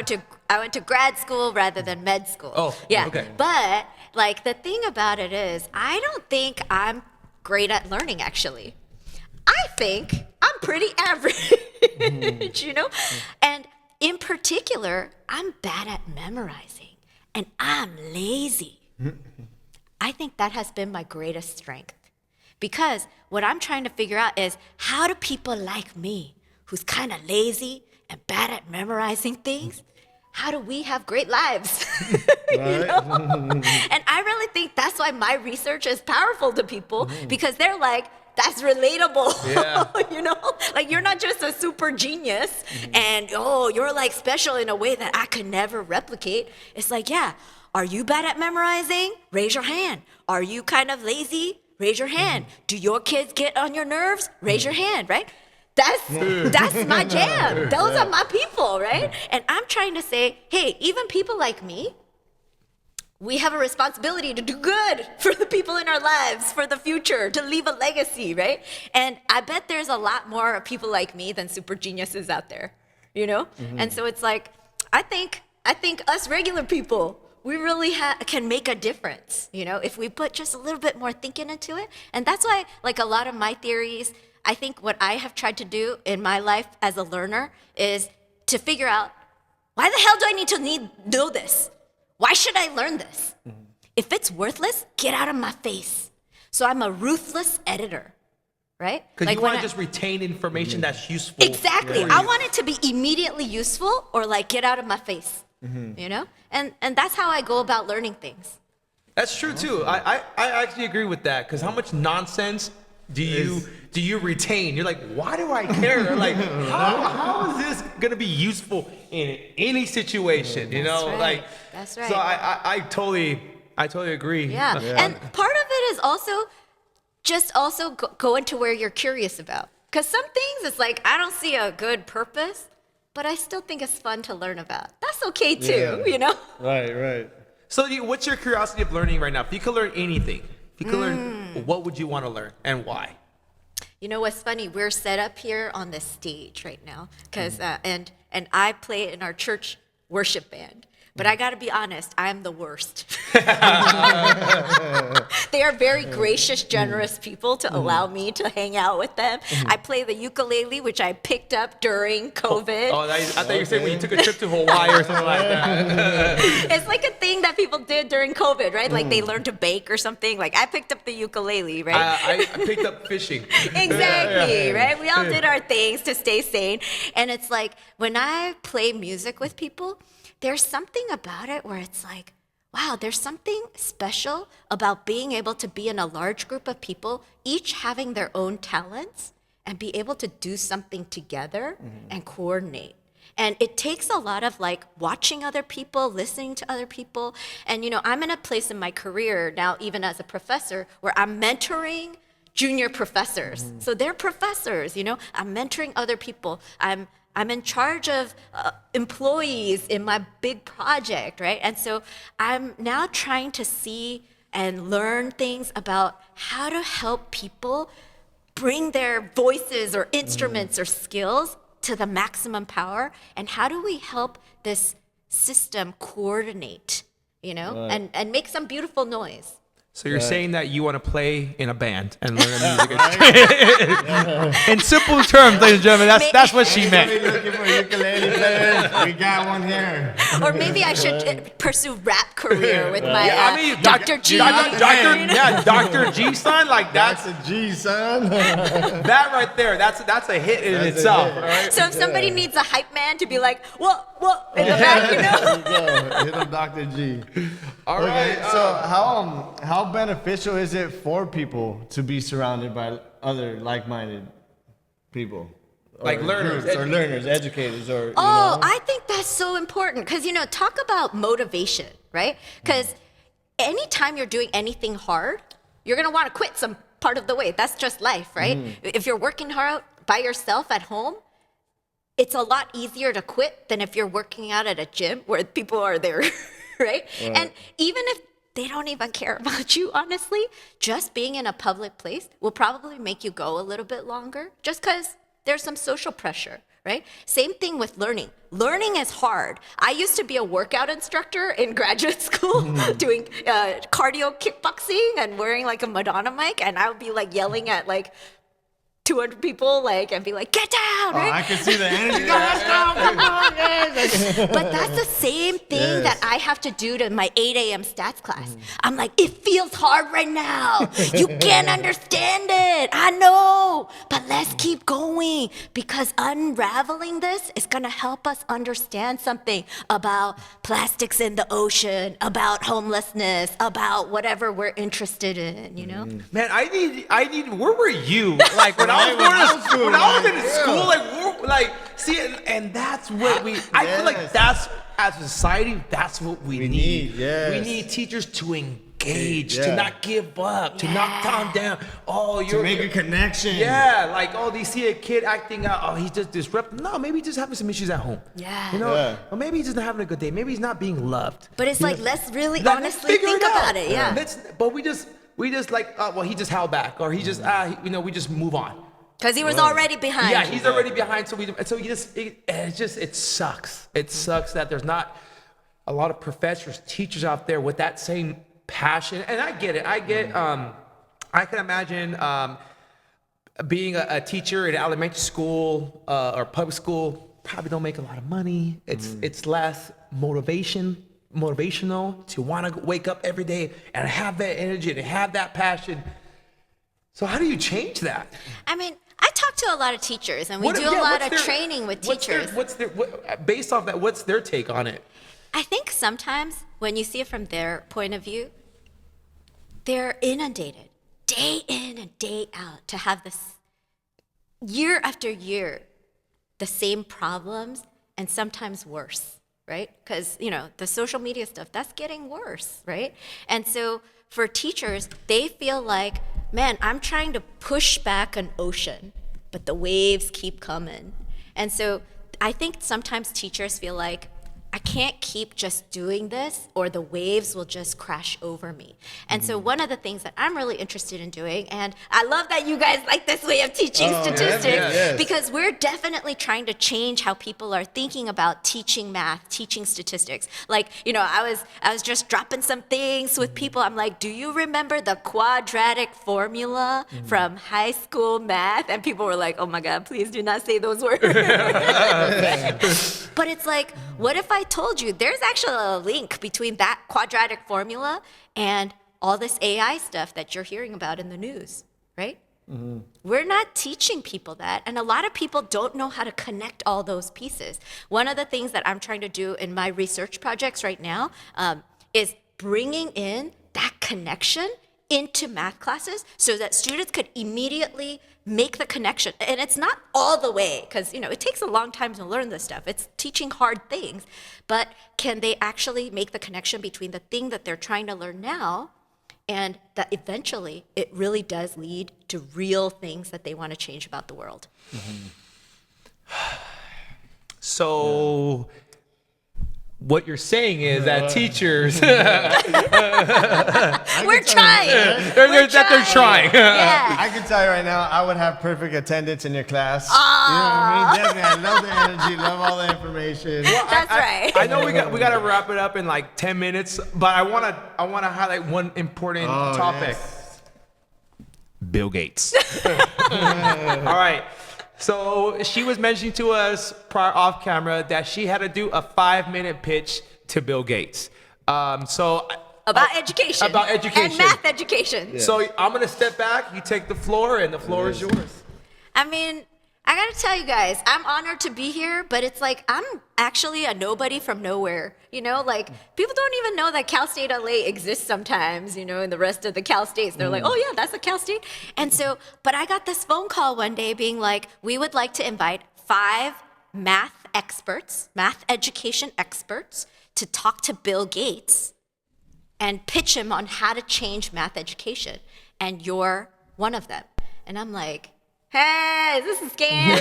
went to grad school rather than med school. Oh, yeah. okay. But like the thing about it is, I don't think I'm great at learning. Actually, I think I'm pretty average. You know, and in particular, I'm bad at memorizing, and I'm lazy. I think that has been my greatest strength. Because what I'm trying to figure out is, how do people like me, who's kind of lazy and bad at memorizing things, how do we have great lives? You know? And I really think that's why my research is powerful to people, because they're like, that's relatable. Yeah. You know, like, you're not just a super genius and you're like special in a way that I could never replicate. It's like, yeah, are you bad at memorizing? Raise your hand. Are you kind of lazy? Raise your hand. Do your kids get on your nerves? Raise your hand, right? That's my jam. Those are my people, right? And I'm trying to say, hey, even people like me, we have a responsibility to do good for the people in our lives, for the future, to leave a legacy, right? And I bet there's a lot more people like me than super geniuses out there, you know? And so it's like, I think us regular people, we really can make a difference, you know, if we put just a little bit more thinking into it. And that's why, like, a lot of my theories, I think what I have tried to do in my life as a learner is to figure out, why the hell do I need to know this? Why should I learn this? If it's worthless, get out of my face. So I'm a ruthless editor, right? Because like, you want to just retain information that's useful. Exactly. I want it to be immediately useful, or like, get out of my face, you know? And that's how I go about learning things. That's true too. I actually agree with that, because how much nonsense do you retain? You're like, why do I care? Like, how is this gonna be useful in any situation? You know, right. like, that's right. So I totally agree. Yeah. And part of it is also go into where you're curious about. Because some things, it's like, I don't see a good purpose, but I still think it's fun to learn about. That's okay too, you know? Right. So what's your curiosity of learning right now? If you could learn anything, if you could learn, what would you want to learn and why? You know what's funny? We're set up here on this stage right now, because and I play in our church worship band. But I got to be honest, I'm the worst. They are very gracious, generous people to allow me to hang out with them. I play the ukulele, which I picked up during COVID. Oh, I thought you were saying when you took a trip to Hawaii or something like that. It's like a thing that people did during COVID, right? Like, they learned to bake or something. Like, I picked up the ukulele, right? I picked up fishing. Exactly, right? We all did our things to stay sane. And it's like, when I play music with people, there's something about it where it's like, wow, there's something special about being able to be in a large group of people, each having their own talents, and be able to do something together and coordinate. And it takes a lot of, like, watching other people, listening to other people. And, you know, I'm in a place in my career now, even as a professor, where I'm mentoring junior professors. So they're professors, you know, I'm mentoring other people. I'm in charge of employees in my big project, right? And so I'm now trying to see and learn things about how to help people bring their voices or instruments or skills to the maximum power, and how do we help this system coordinate, you know, and make some beautiful noise. So you're saying that you want to play in a band and learn music? In simple terms, ladies and gentlemen, that's what she meant. Looking for ukulele players. We got one here. Or maybe I should pursue rap career with my Dr. G. Dr. G, son, like That's a G, son. that right there. That's a hit in itself. Right? So if somebody needs a hype man to be like, what, in the back, you know? There you go. Hit him, Dr. G. All right. So how beneficial is it for people to be surrounded by other like-minded people. Like learners, groups, or learners, educators, or you Oh, know? I think that's so important because, talk about motivation, right? Because anytime you're doing anything hard, you're going to want to quit some part of the way. That's just life, right? If you're working hard by yourself at home, it's a lot easier to quit than if you're working out at a gym where people are there, right? And even if they don't even care about you, honestly, just being in a public place will probably make you go a little bit longer just because there's some social pressure, right? Same thing with learning. Learning is hard. I used to be a workout instructor in graduate school doing cardio kickboxing and wearing like a Madonna mic, and I would be like yelling at like 200 people and be like, get down, right? I can see the energy. Let's go, come on, guys. But that's the same thing that I have to do to my 8 a.m. stats class. I'm like, it feels hard right now. You can't understand it. I know. But let's keep going because unraveling this is going to help us understand something about plastics in the ocean, about homelessness, about whatever we're interested in, Man, I need. Where were you? Like when I was in school, see, and that's what I feel like that's as a society, that's what we need. Yes. We need teachers to engage, to not give up, to not calm down. To make a connection. Yeah, they see a kid acting out. Oh, he's just disrupting. No, maybe he's just having some issues at home. Yeah. Or maybe he's just not having a good day. Maybe he's not being loved. But it's let's really Let's honestly figure think it out. about it. Yeah. But we just he just held back, or he just we just move on. Because he was already behind. Yeah, he's already behind. It sucks. It sucks that there's not a lot of professors, teachers out there with that same passion. And I get it. I can imagine being a teacher in elementary school or public school. Probably don't make a lot of money. It's less motivational to want to wake up every day and have that energy and have that passion. So how do you change that? I mean, I talk to a lot of teachers, and we do a lot of training with teachers. Based off that, what's their take on it? I think sometimes when you see it from their point of view, they're inundated day in and day out to have this year after year, the same problems and sometimes worse, right? Because, the social media stuff, that's getting worse, right? And so for teachers, they feel like, man, I'm trying to push back an ocean, but the waves keep coming. And so I think sometimes teachers feel like, I can't keep just doing this or the waves will just crash over me. And so one of the things that I'm really interested in doing, and I love that you guys like this way of teaching statistics, because we're definitely trying to change how people are thinking about teaching math, teaching statistics. I was just dropping some things with people. I'm like, do you remember the quadratic formula from high school math? And people were like, oh my God, please do not say those words. But it's like, what if I told you there's actually a link between that quadratic formula and all this AI stuff that you're hearing about in the news, right? We're not teaching people that, and a lot of people don't know how to connect all those pieces. One of the things that I'm trying to do in my research projects right now is bringing in that connection into math classes so that students could immediately make the connection. And it's not all the way, because it takes a long time to learn this stuff. It's teaching hard things. But can they actually make the connection between the thing that they're trying to learn now and that eventually it really does lead to real things that they want to change about the world? So what you're saying is that teachers We're trying. They're trying. Yeah. I can tell you right now, I would have perfect attendance in your class. You know what I mean? Definitely, I love the energy, love all the information. That's right. I know we got to wrap it up in like 10 minutes, but I want to highlight one important topic. Yes. Bill Gates. All right. So she was mentioning to us prior off camera that she had to do a 5-minute pitch to Bill Gates. About education. About education. And math education. Yeah. So I'm going to step back. You take the floor, and the floor is yours. I mean, I gotta tell you guys, I'm honored to be here, but it's like I'm actually a nobody from nowhere. You know, like people don't even know that Cal State LA exists sometimes, you know, in the rest of the Cal States. They're like, oh yeah, that's a Cal State. And so, but I got this phone call one day being like, we would like to invite 5 math experts, math education experts, to talk to Bill Gates and pitch him on how to change math education. And you're one of them. And I'm like, hey, is this a scam?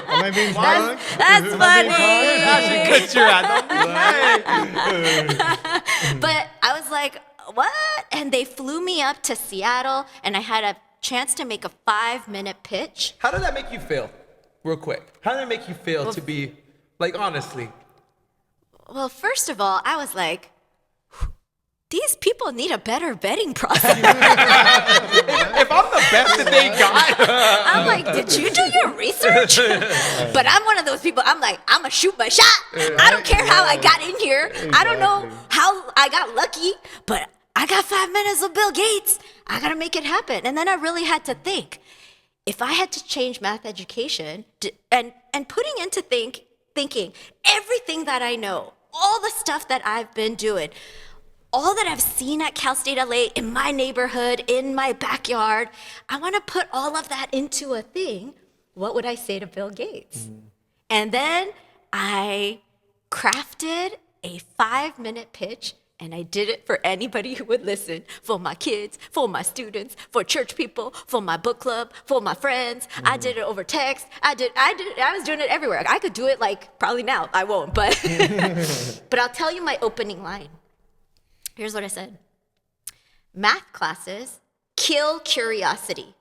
Am I being punked? That's funny. I should cut your But I was like, what? And they flew me up to Seattle, and I had a chance to make a 5-minute pitch. How did that make you feel? Real quick. How did it make you feel to be, like, honestly? Well, first of all, I was like, these people need a better vetting process. If I'm the best that they got. I'm like, did you do your research? But I'm one of those people, I'm like, I'm gonna shoot my shot. I don't care how I got in here. I don't know how I got lucky, but I got 5 minutes of Bill Gates. I gotta make it happen. And then I really had to think, if I had to change math education and putting into thinking everything that I know, all the stuff that I've been doing, all that I've seen at Cal State LA, in my neighborhood, in my backyard, I want to put all of that into a thing. What would I say to Bill Gates? And then I crafted a 5-minute pitch, and I did it for anybody who would listen, for my kids, for my students, for church people, for my book club, for my friends. I did it over text. I was doing it everywhere. I could do it like probably now. I won't, but but I'll tell you my opening line. Here's what I said. Math classes kill curiosity.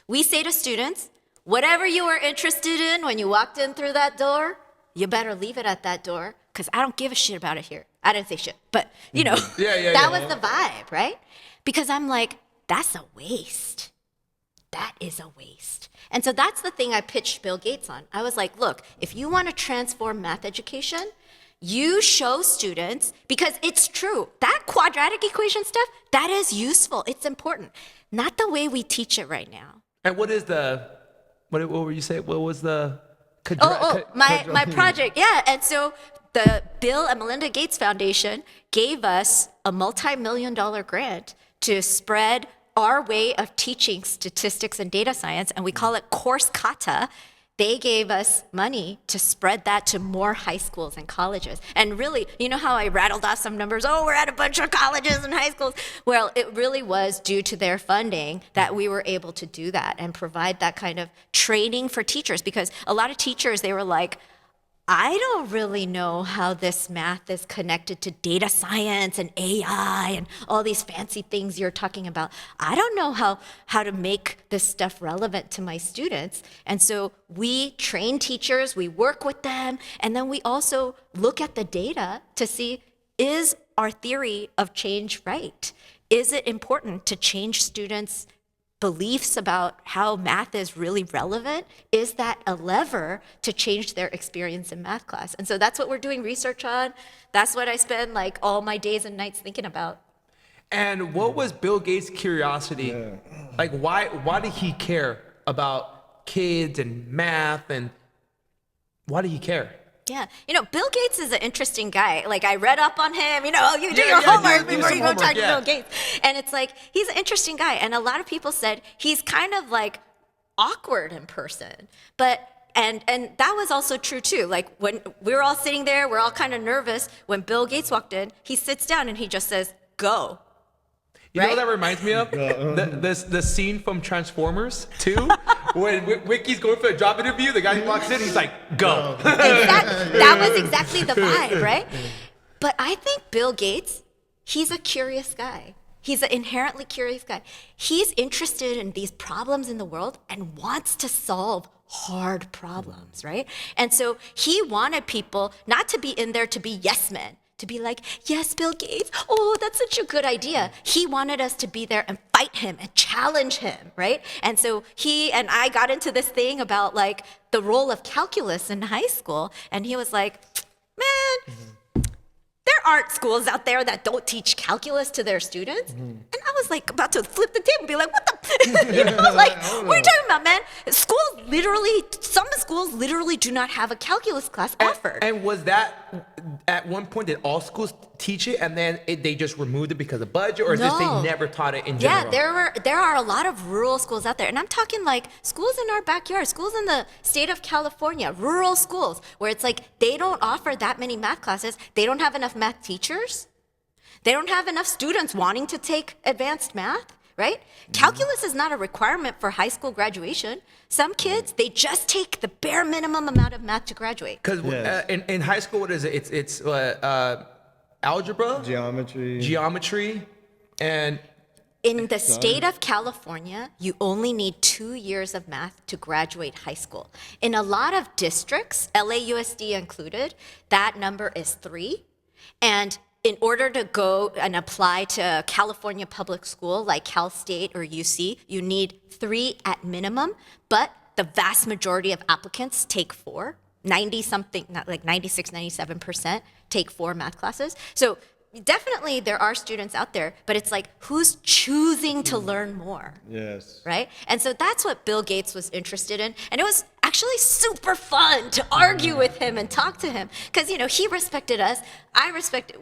We say to students, whatever you were interested in when you walked in through that door, you better leave it at that door, because I don't give a shit about it here. I didn't say shit, but you know, that was the vibe, right? Because I'm like, that's a waste. That is a waste. And so that's the thing I pitched Bill Gates on. I was like, look, if you want to transform math education, you show students, because it's true, that quadratic equation stuff, that is useful. It's important. Not the way we teach it right now. And what were you saying? What was the... My project, yeah. And so the Bill and Melinda Gates Foundation gave us a multi-million-dollar grant to spread our way of teaching statistics and data science, and we call it Course Kata. They gave us money to spread that to more high schools and colleges. And really, you know how I rattled off some numbers? Oh, we're at a bunch of colleges and high schools. Well, it really was due to their funding that we were able to do that and provide that kind of training for teachers. Because a lot of teachers, they were like, I don't really know how this math is connected to data science and AI and all these fancy things you're talking about. I don't know how to make this stuff relevant to my students. And so we train teachers, we work with them, and then we also look at the data to see, is our theory of change right? Is it important to change students' beliefs about how math is really relevant? Is that a lever to change their experience in math class? And so that's what we're doing research on. That's what I spend like all my days and nights thinking about. And what was Bill Gates' curiosity? Yeah. Like, why did he care about kids and math, and why did he care? Yeah, you know, Bill Gates is an interesting guy. Like, I read up on him, you know, you do your homework before you go talk to Bill Gates. And it's like, he's an interesting guy. And a lot of people said he's kind of like awkward in person. But, and that was also true too. Like, when we were all sitting there, we're all kind of nervous. When Bill Gates walked in, he sits down and he just says, go. You know what that reminds me of? The scene from Transformers 2, when Wicky's going for a job interview, the guy walks in, he's like, go. Exactly. That was exactly the vibe, right? But I think Bill Gates, he's a curious guy. He's an inherently curious guy. He's interested in these problems in the world and wants to solve hard problems, right? And so he wanted people not to be in there to be yes men, to be like, yes, Bill Gates, oh, that's such a good idea. He wanted us to be there and fight him and challenge him, right? And so he and I got into this thing about like the role of calculus in high school, and he was like, man, there aren't schools out there that don't teach calculus to their students. And I was like about to flip the table and be like, what the, you know, like, what are you talking about, man? Some schools literally do not have a calculus class offered. And was that, at one point, did all schools teach it and then they just removed it because of budget, or just they never taught it in general? Yeah, there are a lot of rural schools out there. And I'm talking like schools in our backyard, schools in the state of California, rural schools, where it's like they don't offer that many math classes. They don't have enough math teachers. They don't have enough students wanting to take advanced math, right? Calculus is not a requirement for high school graduation. Some kids, they just take the bare minimum amount of math to graduate. Because in high school, what is it? It's algebra, geometry, and in the state of California, you only need 2 years of math to graduate high school. In a lot of districts, LAUSD included, that number is 3. And in order to go and apply to California public school like Cal State or UC, you need 3 at minimum, but the vast majority of applicants take 4. 90-something, not like 96, 97% take 4 math classes. So definitely there are students out there, but it's like, who's choosing to learn more? Yes. Right? And so that's what Bill Gates was interested in. And it was actually super fun to argue with him and talk to him. Because, you know, he respected us.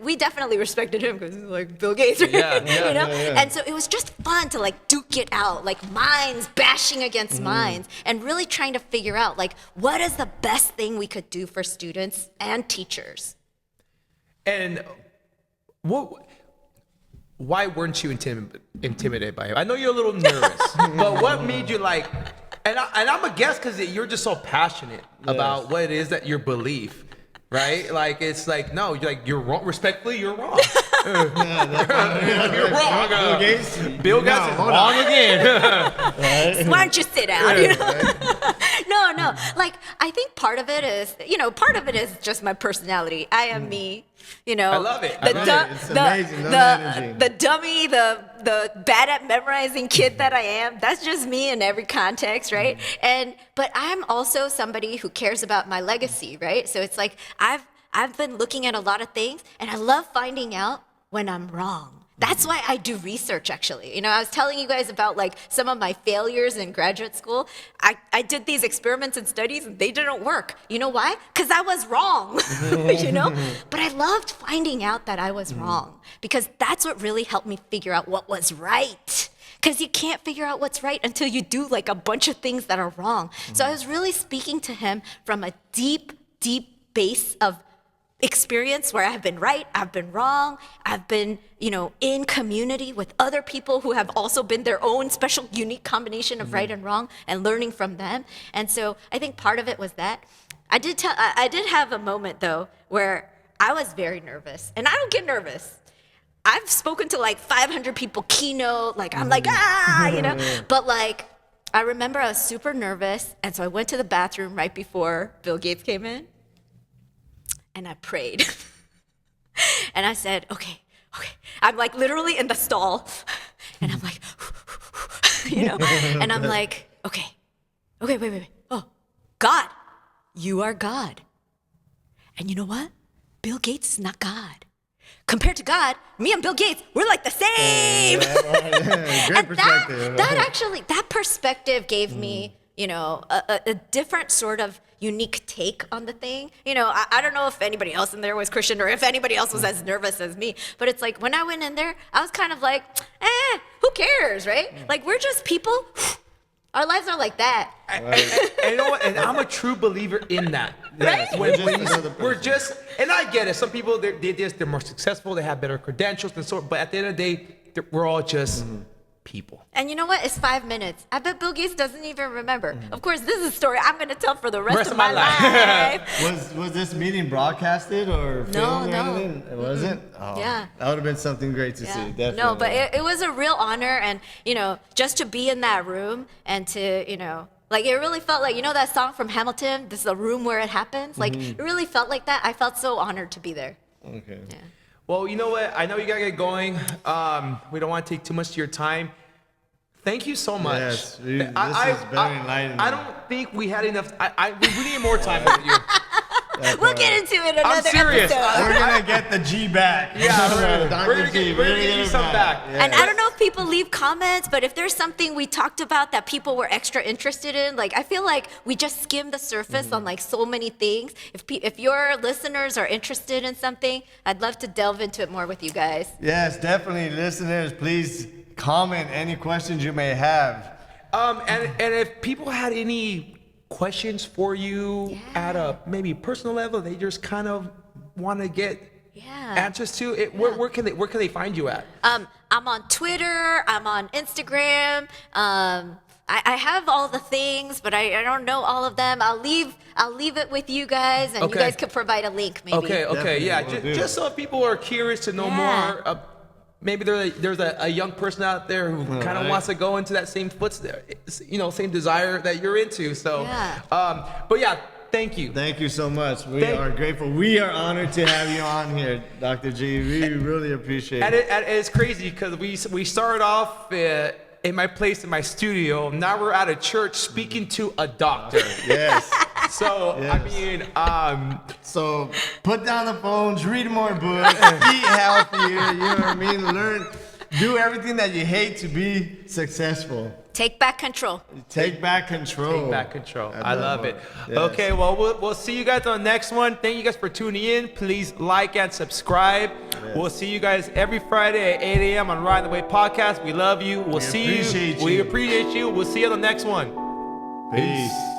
We definitely respected him because he's like Bill Gates, right? You know? And so it was just fun to like duke it out, like minds bashing against minds and really trying to figure out like, what is the best thing we could do for students and teachers? And why weren't you intimidated by him? I know you're a little nervous, but what made you like, and I'm a guess because you're just so passionate about what it is that your belief, right? Like, it's like, no, you're wrong. Respectfully, you're wrong. You're wrong. Bill Gates is wrong again. Why don't you sit down? You know? No. Like, I think part of it is just my personality. I am me. You know, I love it. It's amazing. The dummy, the bad at memorizing kid that I am. That's just me in every context, right? But I'm also somebody who cares about my legacy, right? So it's like I've been looking at a lot of things, and I love finding out when I'm wrong. That's why I do research, actually. You know, I was telling you guys about like some of my failures in graduate school. I did these experiments and studies and they didn't work. You know why? Because I was wrong, you know? But I loved finding out that I was wrong because that's what really helped me figure out what was right. Because you can't figure out what's right until you do like a bunch of things that are wrong. So I was really speaking to him from a deep, deep base of experience where I've been right, I've been wrong, I've been, you know, in community with other people who have also been their own special, unique combination of right and wrong and learning from them. And so I think part of it was that. I did have a moment though where I was very nervous, and I don't get nervous. I've spoken to like 500 people keynote, like I'm like, you know, but like I remember I was super nervous, and so I went to the bathroom right before Bill Gates came in. And I prayed. And I said, okay. I'm like literally in the stall. And I'm like, you know, and I'm like, okay, wait. Oh, God, you are God. And you know what? Bill Gates is not God. Compared to God, me and Bill Gates, we're like the same. Great perspective. That perspective gave me, you know, a different sort of unique take on the thing. You know, I don't know if anybody else in there was Christian or if anybody else was as nervous as me, but it's like when I went in there, I was kind of like, who cares, right? Like, we're just people. Our lives are like that. And you know what? And I'm a true believer in that. Right? We're just, and I get it. Some people, they're more successful, they have better credentials, and so. But at the end of the day, we're all just people. And you know what? It's 5 minutes. I bet Bill Gates doesn't even remember. Of course, this is a story I'm going to tell for the rest of my life. Was this meeting broadcasted or filmed or anything? It wasn't? Oh, yeah. That would have been something great to see, definitely. No, but it was a real honor, and, you know, just to be in that room and to, you know, like, it really felt like, you know that song from Hamilton, This is a Room Where It Happens? Like, it really felt like that. I felt so honored to be there. Okay. Yeah. Well, you know what? I know you got to get going. We don't want to take too much of your time. Thank you so much. Yes, this is very enlightening. I don't think we had enough. We need more time with you. We'll get into it another serious. episode. We're gonna get the G back. Yeah, Dr. we're gonna G, get you some back. Yeah. And I don't know if people leave comments, but if there's something we talked about that people were extra interested in, like I feel like we just skimmed the surface on like so many things. If your listeners are interested in something, I'd love to delve into it more with you guys. Yes, definitely, listeners. Please comment any questions you may have. And if people had any questions for you at a maybe personal level, they just kind of want to get answers to it. Where can they find you at? I'm on Twitter. I'm on Instagram. I have all the things, but I don't know all of them. I'll leave it with you guys, and you guys could provide a link maybe. Okay, Definitely, yeah. we'll Just so if people are curious to know more, maybe there's a young person out there who kind of wants to go into that same same desire that you're into. So, but yeah, thank you. Thank you so much. We are grateful. We are honored to have you on here, Dr. G. We really appreciate it. And it's crazy because we started off in my place in my studio. Now we're at a church speaking to a doctor. Yes. So Yes. I mean, So put down the phones, read more books, eat healthier, you know what I mean? Learn, do everything that you hate to be successful. Take back control. Take back control. take back control. I love it. Yes. Okay, well, we'll see you guys on the next one. Thank you guys for tuning in. Please like and subscribe. Yes. We'll see you guys every Friday at 8 a.m. on Ride the Way Podcast. We love you. We'll see you. appreciate We you. appreciate you. We'll see you on the next one. Peace.